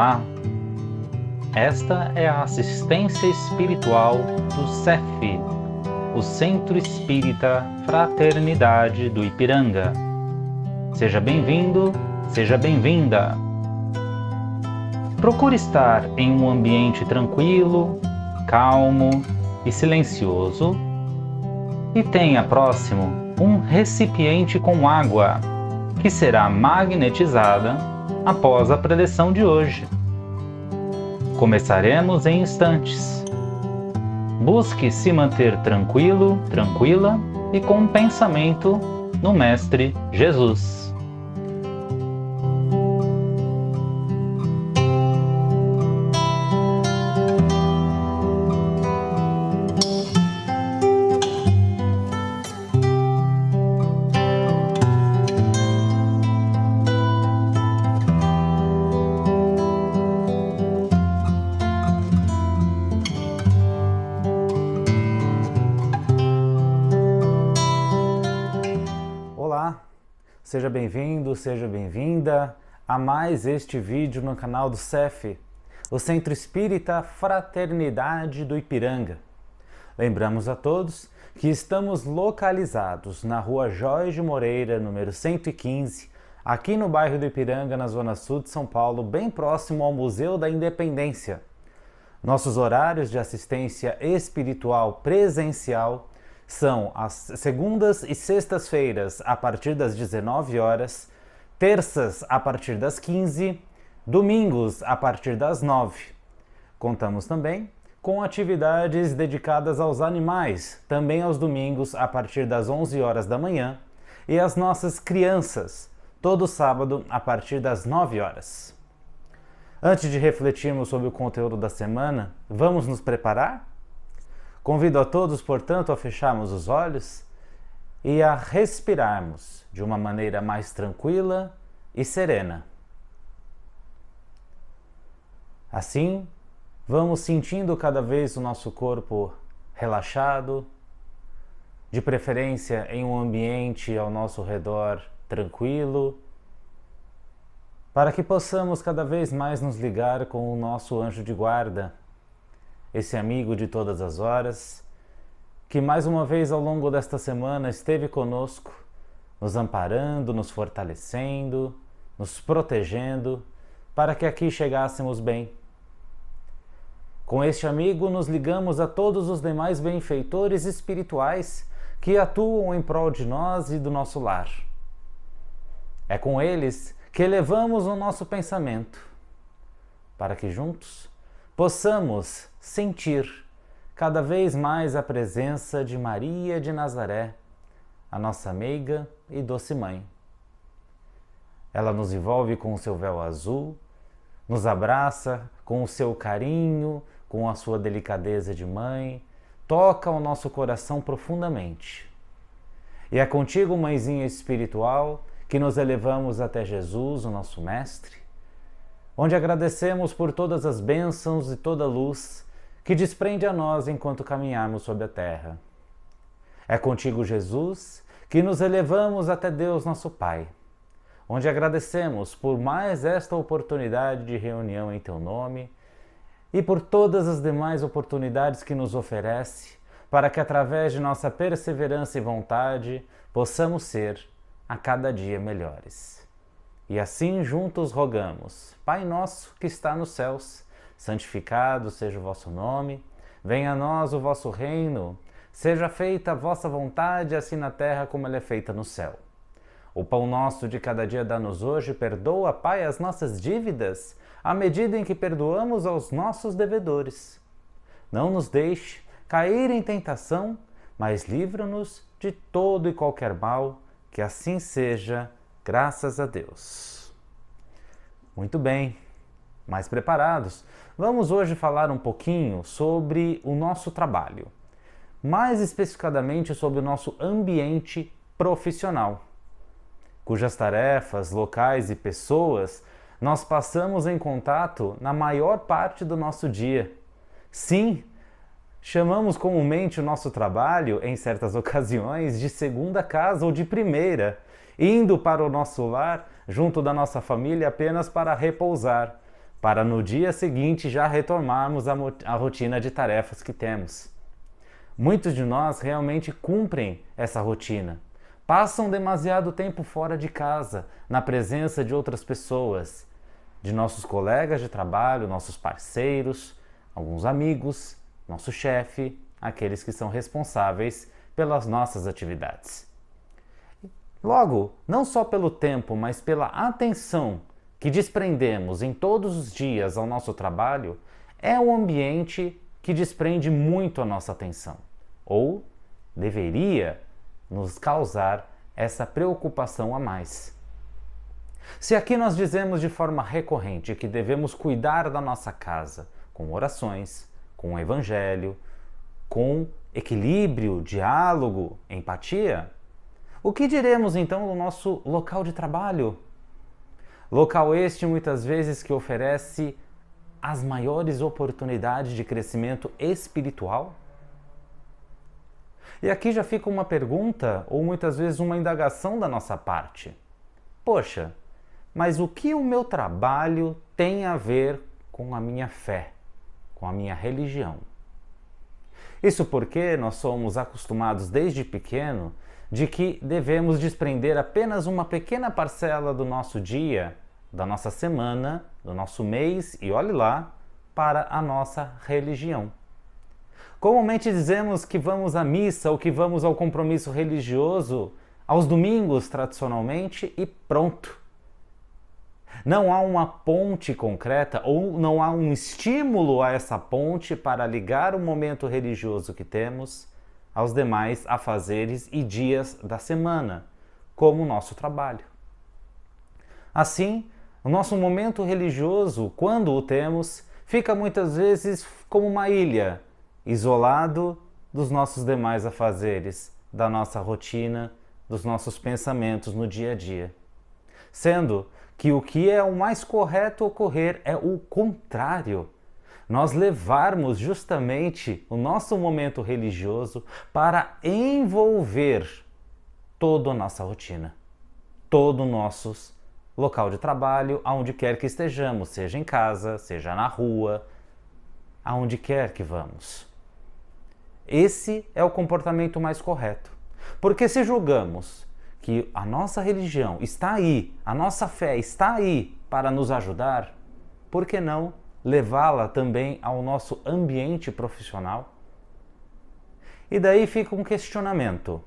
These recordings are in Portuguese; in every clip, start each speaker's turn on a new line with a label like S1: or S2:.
S1: Olá, esta é a assistência espiritual do CEF, o Centro Espírita Fraternidade do Ipiranga. Seja bem-vindo, seja bem-vinda. Procure estar em um ambiente tranquilo, calmo e silencioso e tenha próximo um recipiente com água, que será magnetizada após a preleção de hoje. Começaremos em instantes. Busque se manter tranquilo, tranquila e com um pensamento no Mestre Jesus.
S2: Olá, seja bem-vindo, seja bem-vinda a mais este vídeo no canal do CEF, o Centro Espírita Fraternidade do Ipiranga. Lembramos a todos que estamos localizados na Rua Jorge Moreira, número 115, aqui no bairro do Ipiranga, na Zona Sul de São Paulo, bem próximo ao Museu da Independência. Nossos horários de assistência espiritual presencial são as segundas e sextas-feiras a partir das 19 horas, terças a partir das 15, domingos a partir das 9. Contamos também com atividades dedicadas aos animais, também aos domingos a partir das 11 horas da manhã, e as nossas crianças, todo sábado a partir das 9 horas. Antes de refletirmos sobre o conteúdo da semana, vamos nos preparar? Convido a todos, portanto, a fecharmos os olhos e a respirarmos de uma maneira mais tranquila e serena. Assim, vamos sentindo cada vez o nosso corpo relaxado, de preferência em um ambiente ao nosso redor tranquilo, para que possamos cada vez mais nos ligar com o nosso anjo de guarda, esse amigo de todas as horas, que mais uma vez ao longo desta semana esteve conosco, nos amparando, nos fortalecendo, nos protegendo, para que aqui chegássemos bem. Com este amigo nos ligamos a todos os demais benfeitores espirituais que atuam em prol de nós e do nosso lar. É com eles que elevamos o nosso pensamento, para que juntos possamos sentir cada vez mais a presença de Maria de Nazaré, a nossa meiga e doce mãe. Ela nos envolve com o seu véu azul, nos abraça com o seu carinho, com a sua delicadeza de mãe, toca o nosso coração profundamente. E é contigo, mãezinha espiritual, que nos elevamos até Jesus, o nosso Mestre, onde agradecemos por todas as bênçãos e toda a luz que desprende a nós enquanto caminharmos sobre a terra. É contigo, Jesus, que nos elevamos até Deus, nosso Pai, onde agradecemos por mais esta oportunidade de reunião em Teu nome e por todas as demais oportunidades que nos oferece para que, através de nossa perseverança e vontade, possamos ser a cada dia melhores. E assim juntos rogamos: Pai nosso que está nos céus, santificado seja o vosso nome, venha a nós o vosso reino, seja feita a vossa vontade, assim na terra como ela é feita no céu. O pão nosso de cada dia dá-nos hoje, perdoa, Pai, as nossas dívidas, à medida em que perdoamos aos nossos devedores. Não nos deixe cair em tentação, mas livra-nos de todo e qualquer mal, que assim seja, graças a Deus. Muito bem, mais preparados? Vamos hoje falar um pouquinho sobre o nosso trabalho, mais especificadamente sobre o nosso ambiente profissional, cujas tarefas, locais e pessoas nós passamos em contato na maior parte do nosso dia. Sim, chamamos comumente o nosso trabalho, em certas ocasiões, de segunda casa ou de primeira, indo para o nosso lar, junto da nossa família, apenas para repousar, para no dia seguinte já retomarmos a rotina de tarefas que temos. Muitos de nós realmente cumprem essa rotina. Passam demasiado tempo fora de casa, na presença de outras pessoas, de nossos colegas de trabalho, nossos parceiros, alguns amigos, nosso chefe, aqueles que são responsáveis pelas nossas atividades. Logo, não só pelo tempo, mas pela atenção que desprendemos em todos os dias ao nosso trabalho, é um ambiente que desprende muito a nossa atenção, ou deveria nos causar essa preocupação a mais. Se aqui nós dizemos de forma recorrente que devemos cuidar da nossa casa com orações, com o evangelho, com equilíbrio, diálogo, empatia, o que diremos então do nosso local de trabalho? Local este muitas vezes que oferece as maiores oportunidades de crescimento espiritual? E aqui já fica uma pergunta ou muitas vezes uma indagação da nossa parte. Poxa, mas o que o meu trabalho tem a ver com a minha fé, com a minha religião? Isso porque nós somos acostumados desde pequeno de que devemos desprender apenas uma pequena parcela do nosso dia, da nossa semana, do nosso mês e olhe lá, para a nossa religião. Comumente dizemos que vamos à missa ou que vamos ao compromisso religioso aos domingos, tradicionalmente, e pronto. Não há uma ponte concreta ou não há um estímulo a essa ponte para ligar o momento religioso que temos aos demais afazeres e dias da semana, como o nosso trabalho. Assim, o nosso momento religioso, quando o temos, fica muitas vezes como uma ilha, isolado dos nossos demais afazeres, da nossa rotina, dos nossos pensamentos no dia a dia. Sendo que o que é o mais correto ocorrer é o contrário. Nós levarmos justamente o nosso momento religioso para envolver toda a nossa rotina, todo o nosso local de trabalho, aonde quer que estejamos, seja em casa, seja na rua, aonde quer que vamos. Esse é o comportamento mais correto. Porque se julgamos que a nossa religião está aí, a nossa fé está aí para nos ajudar, por que não levá-la também ao nosso ambiente profissional? E daí fica um questionamento,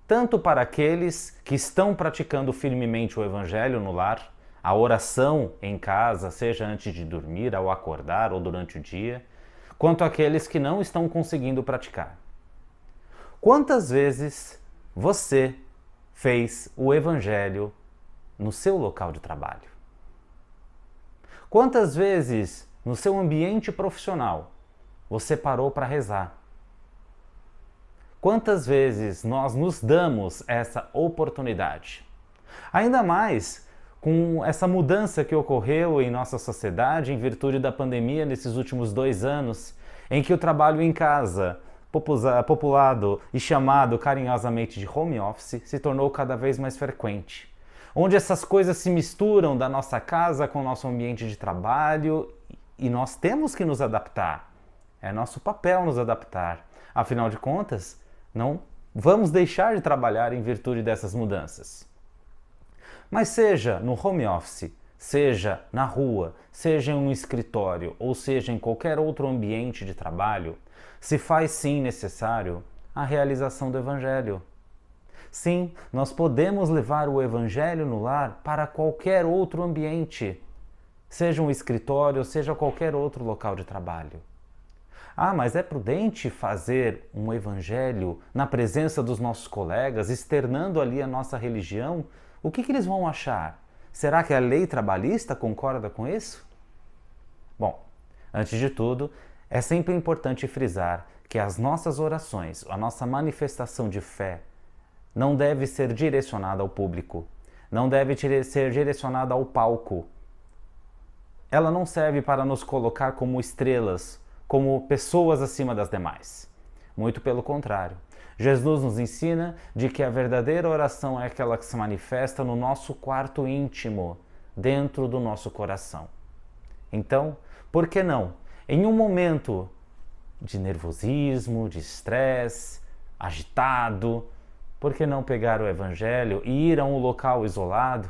S2: tanto para aqueles que estão praticando firmemente o evangelho no lar, a oração em casa, seja antes de dormir, ao acordar ou durante o dia, quanto aqueles que não estão conseguindo praticar. Quantas vezes você fez o evangelho no seu local de trabalho? Quantas vezes no seu ambiente profissional você parou para rezar? Quantas vezes nós nos damos essa oportunidade? Ainda mais com essa mudança que ocorreu em nossa sociedade em virtude da pandemia nesses últimos 2 anos, em que o trabalho em casa, populado e chamado carinhosamente de home office, se tornou cada vez mais frequente. Onde essas coisas se misturam da nossa casa com o nosso ambiente de trabalho e nós temos que nos adaptar. É nosso papel nos adaptar. Afinal de contas, não vamos deixar de trabalhar em virtude dessas mudanças. Mas seja no home office, seja na rua, seja em um escritório ou seja em qualquer outro ambiente de trabalho, se faz sim necessário a realização do Evangelho. Sim, nós podemos levar o Evangelho no lar para qualquer outro ambiente, seja um escritório, seja qualquer outro local de trabalho. Ah, mas é prudente fazer um Evangelho na presença dos nossos colegas, externando ali a nossa religião? O que eles vão achar? Será que a lei trabalhista concorda com isso? Bom, antes de tudo, é sempre importante frisar que as nossas orações, a nossa manifestação de fé, não deve ser direcionada ao público, não deve ser direcionada ao palco. Ela não serve para nos colocar como estrelas, como pessoas acima das demais. Muito pelo contrário. Jesus nos ensina de que a verdadeira oração é aquela que se manifesta no nosso quarto íntimo, dentro do nosso coração. Então, por que não? Em um momento de nervosismo, de estresse, agitado, por que não pegar o Evangelho e ir a um local isolado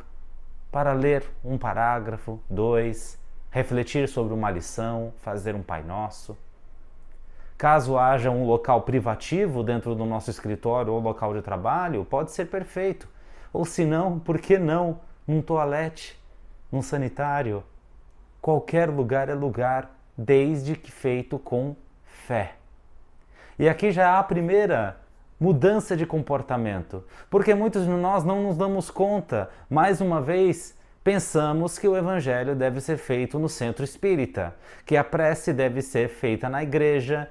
S2: para ler um parágrafo, 2, refletir sobre uma lição, fazer um Pai Nosso? Caso haja um local privativo dentro do nosso escritório ou local de trabalho, pode ser perfeito. Ou se não, por que não? Num toalete, num sanitário. Qualquer lugar é lugar, desde que feito com fé. E aqui já há a primeira mudança de comportamento, porque muitos de nós não nos damos conta. Mais uma vez, pensamos que o Evangelho deve ser feito no centro espírita, que a prece deve ser feita na igreja,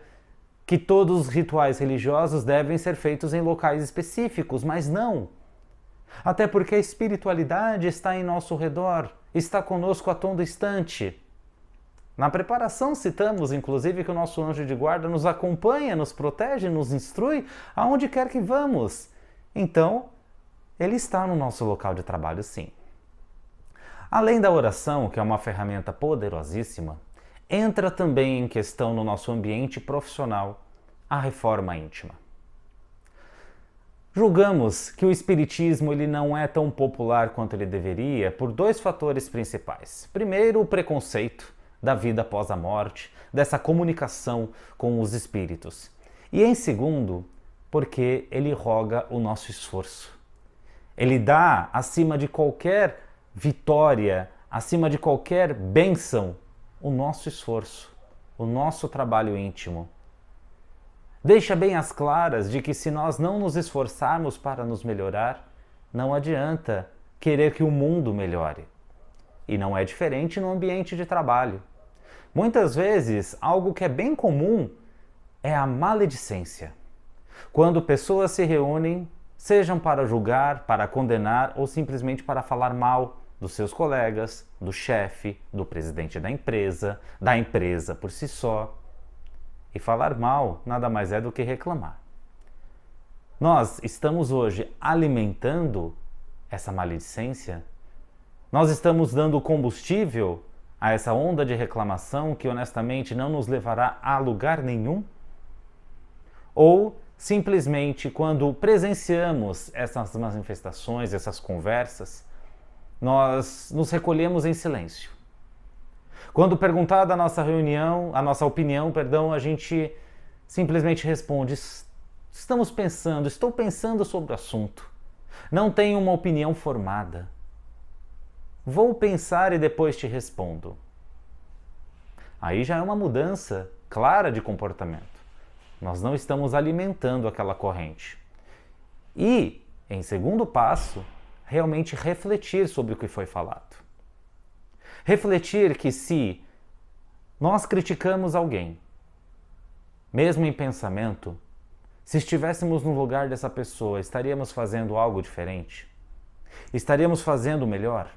S2: que todos os rituais religiosos devem ser feitos em locais específicos, mas não. Até porque a espiritualidade está em nosso redor, está conosco a todo instante. Na preparação citamos, inclusive, que o nosso anjo de guarda nos acompanha, nos protege, nos instrui aonde quer que vamos. Então, ele está no nosso local de trabalho, sim. Além da oração, que é uma ferramenta poderosíssima, entra também em questão no nosso ambiente profissional a reforma íntima. Julgamos que o espiritismo ele não é tão popular quanto ele deveria por 2 fatores principais. Primeiro, o preconceito da vida após a morte, dessa comunicação com os espíritos. E em segundo, porque ele roga o nosso esforço. Ele dá, acima de qualquer vitória, acima de qualquer bênção, o nosso esforço, o nosso trabalho íntimo. Deixa bem às claras de que se nós não nos esforçarmos para nos melhorar, não adianta querer que o mundo melhore. E não é diferente no ambiente de trabalho. Muitas vezes, algo que é bem comum é a maledicência. Quando pessoas se reúnem, sejam para julgar, para condenar ou simplesmente para falar mal dos seus colegas, do chefe, do presidente da empresa por si só. E falar mal nada mais é do que reclamar. Nós estamos hoje alimentando essa maledicência? Nós estamos dando combustível a essa onda de reclamação que honestamente não nos levará a lugar nenhum? Ou simplesmente quando presenciamos essas manifestações, essas conversas, nós nos recolhemos em silêncio? Quando perguntada a nossa opinião, a gente simplesmente responde: estou pensando sobre o assunto. Não tenho uma opinião formada. Vou pensar e depois te respondo. Aí já é uma mudança clara de comportamento. Nós não estamos alimentando aquela corrente. E, em segundo passo, realmente refletir sobre o que foi falado. Refletir que se nós criticamos alguém, mesmo em pensamento, se estivéssemos no lugar dessa pessoa, estaríamos fazendo algo diferente? Estaríamos fazendo melhor?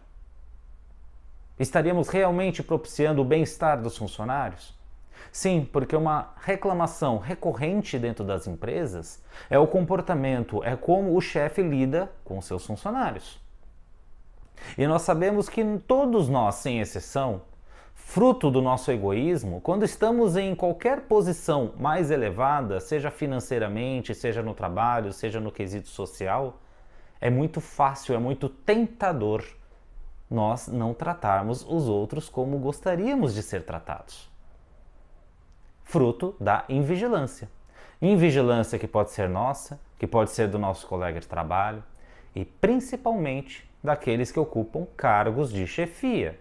S2: Estaríamos realmente propiciando o bem-estar dos funcionários? Sim, porque uma reclamação recorrente dentro das empresas é o comportamento, é como o chefe lida com seus funcionários. E nós sabemos que todos nós, sem exceção, fruto do nosso egoísmo, quando estamos em qualquer posição mais elevada, seja financeiramente, seja no trabalho, seja no quesito social, é muito fácil, é muito tentador nós não tratarmos os outros como gostaríamos de ser tratados. Fruto da invigilância. Invigilância que pode ser nossa, que pode ser do nosso colega de trabalho e principalmente daqueles que ocupam cargos de chefia.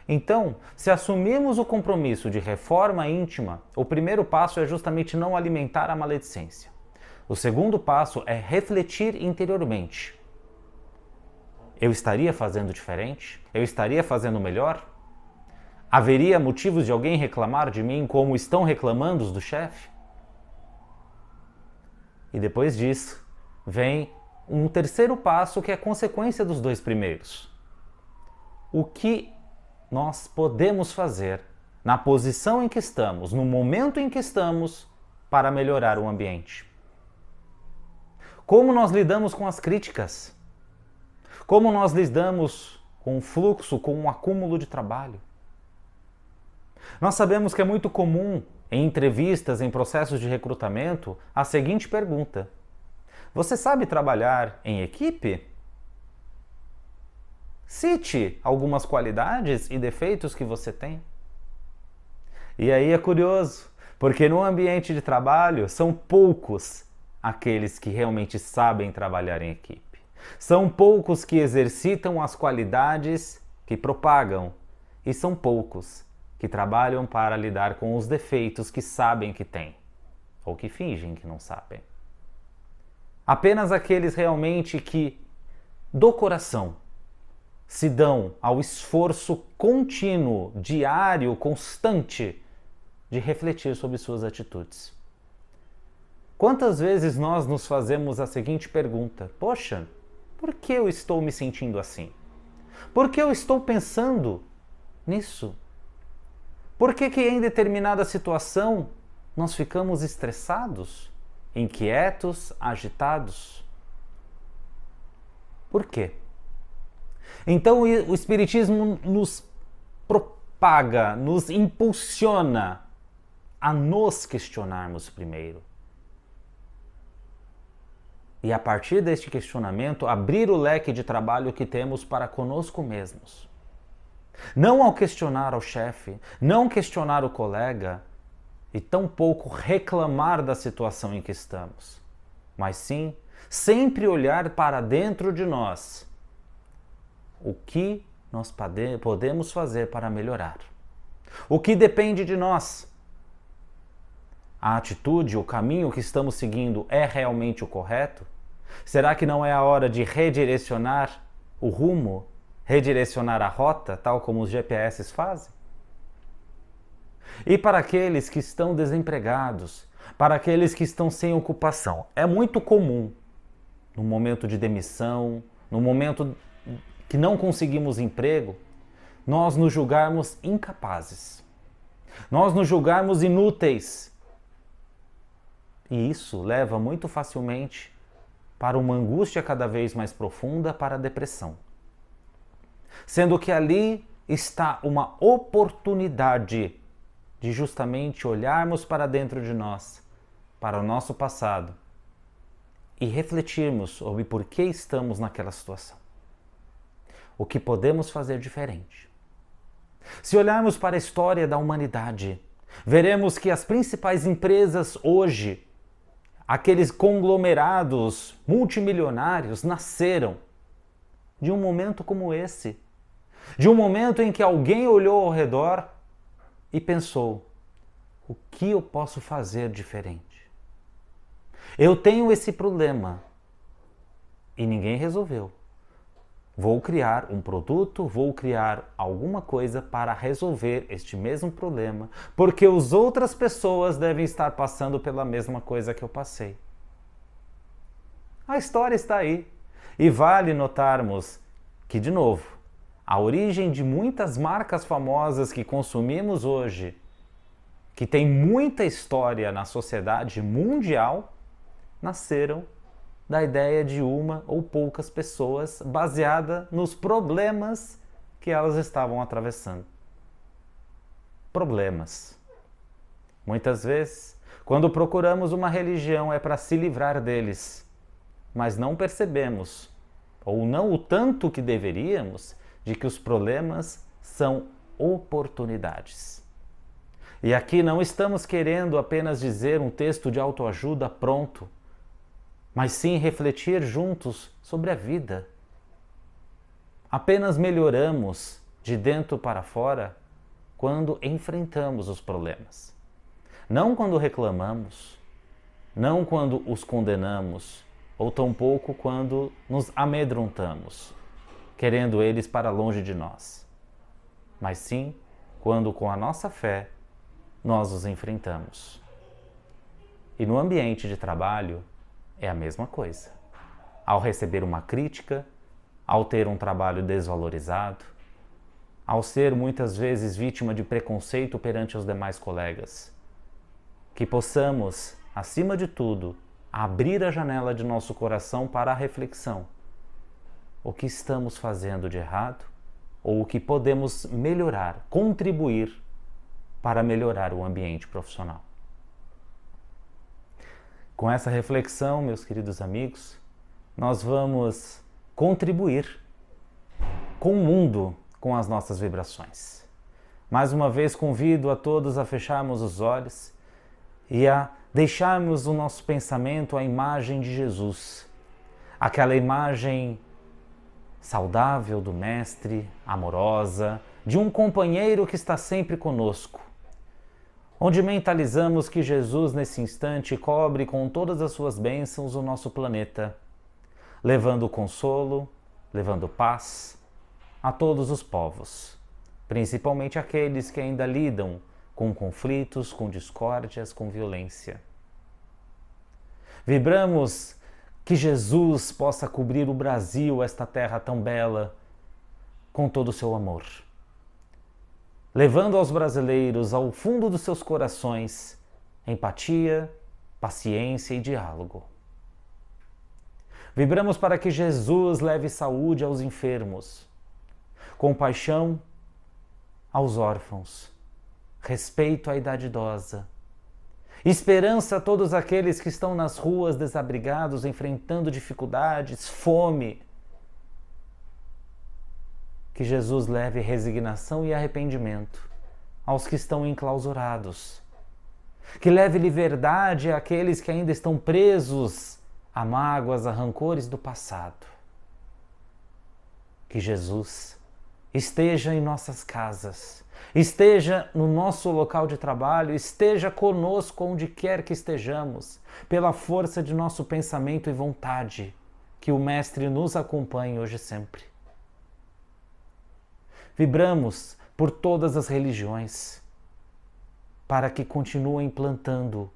S2: Então, se assumirmos o compromisso de reforma íntima, o primeiro passo é justamente não alimentar a maledicência. O segundo passo é refletir interiormente. Eu estaria fazendo diferente? Eu estaria fazendo melhor? Haveria motivos de alguém reclamar de mim como estão reclamando os do chefe? E depois disso, vem um terceiro passo que é consequência dos 2 primeiros. O que nós podemos fazer na posição em que estamos, no momento em que estamos, para melhorar o ambiente? Como nós lidamos com as críticas? Como nós lidamos com o fluxo, com o acúmulo de trabalho? Nós sabemos que é muito comum, em entrevistas, em processos de recrutamento, a seguinte pergunta: você sabe trabalhar em equipe? Cite algumas qualidades e defeitos que você tem. E aí é curioso, porque no ambiente de trabalho são poucos aqueles que realmente sabem trabalhar em equipe. São poucos que exercitam as qualidades que propagam, e são poucos que trabalham para lidar com os defeitos que sabem que têm, ou que fingem que não sabem. Apenas aqueles realmente que, do coração, se dão ao esforço contínuo, diário, constante, de refletir sobre suas atitudes. Quantas vezes nós nos fazemos a seguinte pergunta: poxa, por que eu estou me sentindo assim? Por que eu estou pensando nisso? Por que em determinada situação nós ficamos estressados, inquietos, agitados? Por quê? Então o Espiritismo nos propaga, nos impulsiona a nos questionarmos primeiro. E a partir deste questionamento, abrir o leque de trabalho que temos para conosco mesmos. Não ao questionar ao chefe, não questionar o colega e tampouco reclamar da situação em que estamos, mas sim sempre olhar para dentro de nós o que nós podemos fazer para melhorar. O que depende de nós. A atitude, o caminho que estamos seguindo é realmente o correto? Será que não é a hora de redirecionar o rumo, redirecionar a rota, tal como os GPS fazem? E para aqueles que estão desempregados, para aqueles que estão sem ocupação, é muito comum, no momento de demissão, no momento que não conseguimos emprego, nós nos julgarmos incapazes, nós nos julgarmos inúteis. E isso leva muito facilmente para uma angústia cada vez mais profunda, para a depressão. Sendo que ali está uma oportunidade de justamente olharmos para dentro de nós, para o nosso passado, e refletirmos sobre por que estamos naquela situação. O que podemos fazer diferente. Se olharmos para a história da humanidade, veremos que as principais empresas hoje, aqueles conglomerados multimilionários, nasceram de um momento como esse. De um momento em que alguém olhou ao redor e pensou: o que eu posso fazer diferente? Eu tenho esse problema e ninguém resolveu. Vou criar um produto, vou criar alguma coisa para resolver este mesmo problema, porque as outras pessoas devem estar passando pela mesma coisa que eu passei. A história está aí. E vale notarmos que, de novo, a origem de muitas marcas famosas que consumimos hoje, que tem muita história na sociedade mundial, nasceram da ideia de uma ou poucas pessoas, baseada nos problemas que elas estavam atravessando. Problemas. Muitas vezes, quando procuramos uma religião, é para se livrar deles, mas não percebemos, ou não o tanto que deveríamos, de que os problemas são oportunidades. E aqui não estamos querendo apenas dizer um texto de autoajuda pronto, mas sim refletir juntos sobre a vida. Apenas melhoramos de dentro para fora quando enfrentamos os problemas. Não quando reclamamos, não quando os condenamos, ou tampouco quando nos amedrontamos, querendo eles para longe de nós. Mas sim quando, com a nossa fé, nós os enfrentamos. E no ambiente de trabalho, é a mesma coisa. Ao receber uma crítica, ao ter um trabalho desvalorizado, ao ser muitas vezes vítima de preconceito perante os demais colegas, que possamos, acima de tudo, abrir a janela de nosso coração para a reflexão. O que estamos fazendo de errado ou o que podemos melhorar, contribuir para melhorar o ambiente profissional. Com essa reflexão, meus queridos amigos, nós vamos contribuir com o mundo com as nossas vibrações. Mais uma vez convido a todos a fecharmos os olhos e a deixarmos o nosso pensamento à imagem de Jesus, aquela imagem saudável do Mestre, amorosa, de um companheiro que está sempre conosco, onde mentalizamos que Jesus nesse instante cobre com todas as suas bênçãos o nosso planeta, levando consolo, levando paz a todos os povos, principalmente aqueles que ainda lidam com conflitos, com discórdias, com violência. Vibramos que Jesus possa cobrir o Brasil, esta terra tão bela, com todo o seu amor, levando aos brasileiros ao fundo dos seus corações empatia, paciência e diálogo. Vibramos para que Jesus leve saúde aos enfermos, compaixão aos órfãos, respeito à idade idosa, esperança a todos aqueles que estão nas ruas desabrigados, enfrentando dificuldades, fome. Que Jesus leve resignação e arrependimento aos que estão enclausurados. Que leve liberdade àqueles que ainda estão presos a mágoas, a rancores do passado. Que Jesus esteja em nossas casas, esteja no nosso local de trabalho, esteja conosco onde quer que estejamos, pela força de nosso pensamento e vontade, que o Mestre nos acompanhe hoje e sempre. Vibramos por todas as religiões, para que continuem plantando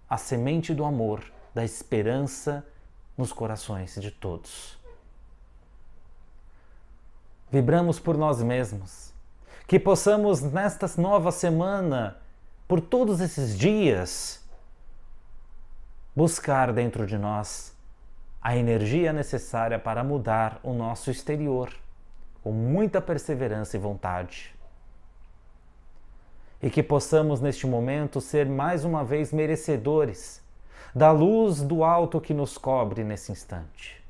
S2: a semente do amor, da esperança nos corações de todos. Vibramos por nós mesmos, que possamos nesta nova semana, por todos esses dias, buscar dentro de nós a energia necessária para mudar o nosso exterior, com muita perseverança e vontade. E que possamos neste momento ser mais uma vez merecedores da luz do alto que nos cobre nesse instante.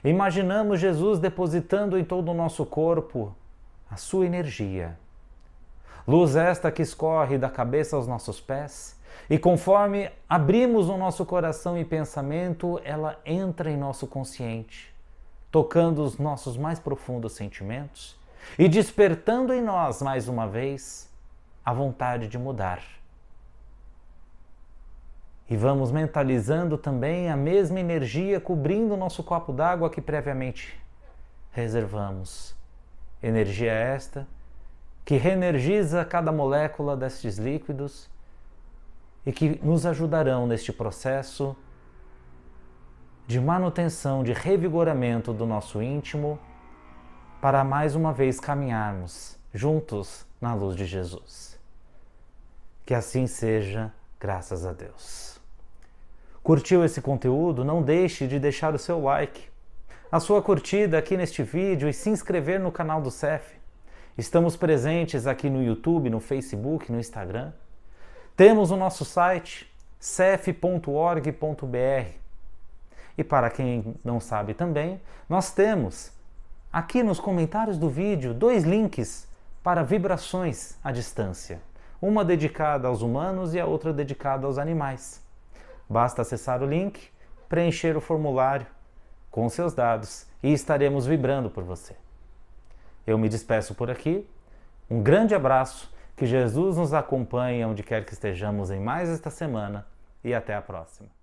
S2: Imaginamos Jesus depositando em todo o nosso corpo a sua energia. Luz esta que escorre da cabeça aos nossos pés, e conforme abrimos o nosso coração e pensamento, ela entra em nosso consciente, tocando os nossos mais profundos sentimentos e despertando em nós, mais uma vez, a vontade de mudar. E vamos mentalizando também a mesma energia cobrindo o nosso copo d'água que previamente reservamos. Energia esta que reenergiza cada molécula destes líquidos e que nos ajudarão neste processo de manutenção, de revigoramento do nosso íntimo, para mais uma vez caminharmos juntos na luz de Jesus. Que assim seja, graças a Deus. Curtiu esse conteúdo? Não deixe de deixar o seu like, a sua curtida aqui neste vídeo e se inscrever no canal do CEF. Estamos presentes aqui no YouTube, no Facebook, no Instagram. Temos o nosso site, cef.org.br. E para quem não sabe também, nós temos aqui nos comentários do vídeo 2 links para vibrações à distância. Uma dedicada aos humanos e a outra dedicada aos animais. Basta acessar o link, preencher o formulário com seus dados e estaremos vibrando por você. Eu me despeço por aqui. Um grande abraço, que Jesus nos acompanhe onde quer que estejamos em mais esta semana e até a próxima.